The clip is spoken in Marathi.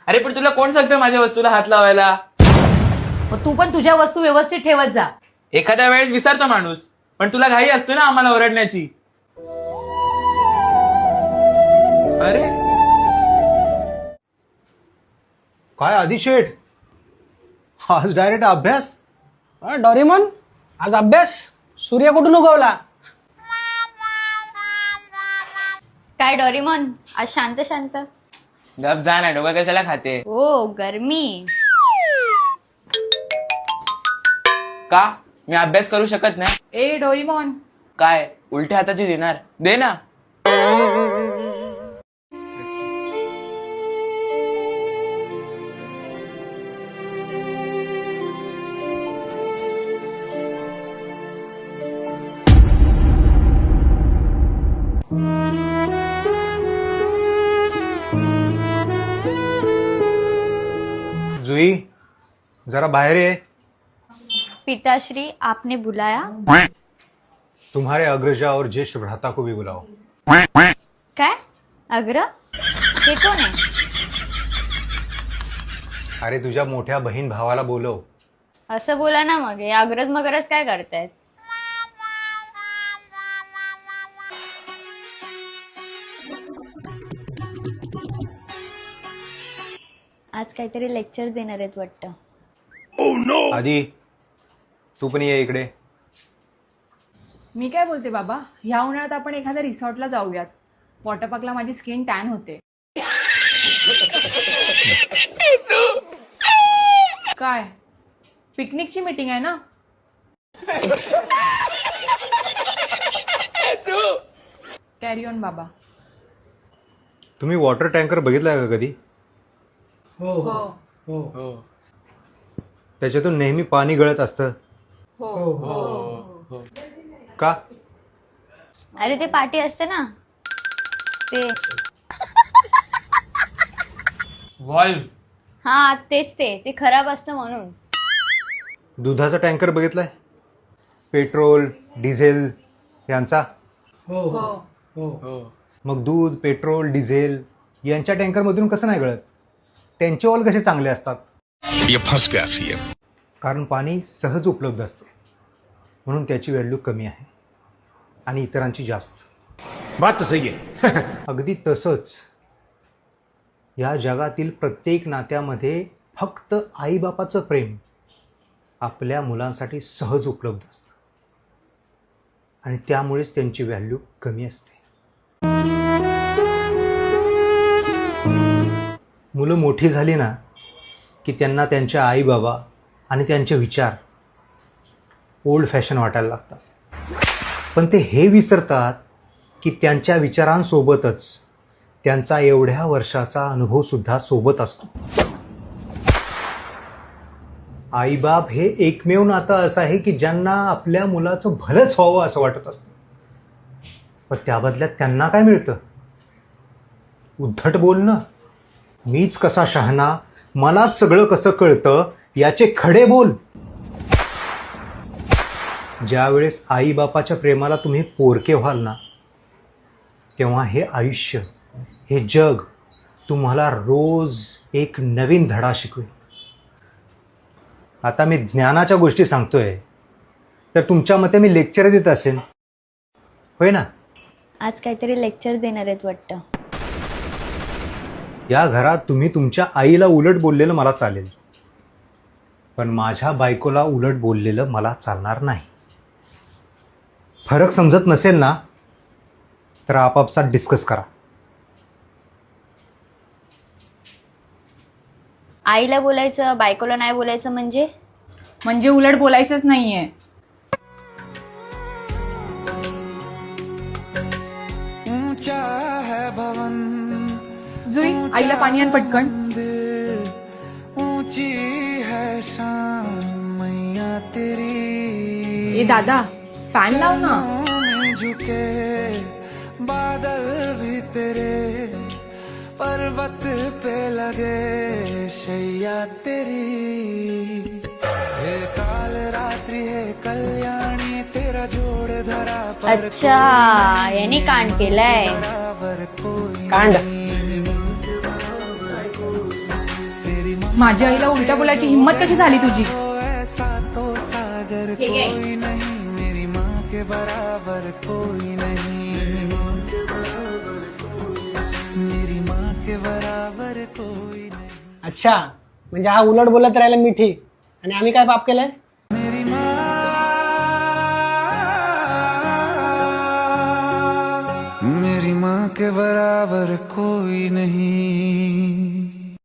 अरे पण तुला कोण सांगतं माझ्या वस्तूला हात लावायला? मग तू पण तुझ्या वस्तू व्यवस्थित ठेवत जा. एखाद्या वेळेस विसरतो माणूस, पण तुला घाई असते ना आम्हाला ओरडण्याची. अरे काय आदिशेठ, आज डायरेक्ट अभ्यास? डोरेमॉन, आज अभ्यास? सूर्य कुठून उगवला? काय डोरेमॉन आज शांत शांत? गप जा ना, डोका कशाला खाते? ओ गरमी. का मी अभ्यास करू शकत नाही? ए डोरीमॉन, काय उलट्या हाताची देणार? दे ना. जुई, जरा बाहेर ये. पिताश्री आपने बुलाया? तुम्हारे अग्रजा और ज्येष्ठ भ्राता को भी बुलाओ. काय अग्र? हे कोण आहे? अरे तुझ्या मोठ्या बहीण भावाला बोलव. असं बोला ना मग. हे अग्रज मगरज काय करतायत? आज काहीतरी लेक्चर देणार आहेत वाटतं. आधी तू पण ये इकडे. मी काय बोलते बाबा, ह्या उन्हाळ्यात आपण एखाद्या रिसॉर्टला जाऊयात. वॉटर पार्कला माझी स्किन टॅन होते. काय पिकनिकची मीटिंग आहे ना? कॅरी ऑन बाबा. तुम्ही वॉटर टँकर बघितलाय का कधी? हो. त्याच्यातून नेहमी पाणी गळत असतं. का? अरे ते पाटी असते ना ते. व्हॉल्व. हा तेच ते खराब असतं म्हणून. दुधाचा टँकर बघितलाय? पेट्रोल डिझेल यांचा. मग दूध पेट्रोल डिझेल यांच्या टँकरमधून कसं नाही गळत? त्यांचे ऑल कसे चांगले असतात? ये फंस गया सीएम. कारण पाणी सहज उपलब्ध असते म्हणून त्याची व्हॅल्यू कमी आहे आणि इतरांची जास्त. बात तो सही है. अगदी तसंच या जगातील प्रत्येक नात्यामध्ये फक्त आईबापाचं प्रेम आपल्या मुलांसाठी सहज उपलब्ध असतं आणि त्यामुळेच त्यांची व्हॅल्यू कमी असते. मुलं मोठी झाली ना की त्यांना त्यांच्या आई बाबा आणि त्यांचे विचार ओल्ड फॅशन वाटायला लागतात. पण ते हे विसरतात की त्यांच्या विचारांसोबतच त्यांचा एवढ्या वर्षाचा अनुभवसुद्धा सोबत असतो. आईबाप हे एकमेव नातं असं आहे की ज्यांना आपल्या मुलाचं भलंच व्हावं असं वाटत असतं. पण त्या बदल्यात त्यांना काय मिळतं? उद्धट बोलणं, मीच कसा शहाणा, मलाच सगळं कसं कळतं याचे खडे बोल. ज्यावेळेस आईबापाच्या प्रेमाला तुम्ही पोरके व्हाल ना तेव्हा हे आयुष्य हे जग तुम्हाला रोज एक नवीन धडा शिकवेल. आता मी ज्ञानाच्या गोष्टी सांगतोय तर तुमच्या मते मी लेक्चर देत असेल, होय ना? आज काहीतरी लेक्चर देणार आहेत वाटतं. या घरात तुम्ही तुमच्या आईला उलट बोललेलं मला चालेल, पण माझ्या बायकोला उलट बोललेलं मला चालणार नाही. फरक समजत नसेल ना तर आपापसात डिस्कस करा. आईला बोलायचं बायकोला नाही बोलायचं म्हणजे उलट बोलायचंच नाहीये. जुई, आईला पाणी आण पटकन. ए दादा, फॅन लाव ना. बादल भी तेरे पर्वत पे लगे शैया तेरी. हे काल रात्रि है कल्याणी तेरा जोड़ धरा पर अच्छा यांनी कांड केलंय. बराबर कोई कांड. माझ्या आईला उलट बोलायची हिंमत कशी झाली तुझी? ऐसा तो सागर कोई नहीं, मेरी माँ के बराबर कोई नहीं, मेरी माँ के बराबर कोई नहीं। अच्छा, म्हणजे हा उलट बोलत राहिला मिठी, आणि आम्ही काय पाप केलंय? मेरी माँ, मेरी माँ के बराबर कोई नहीं।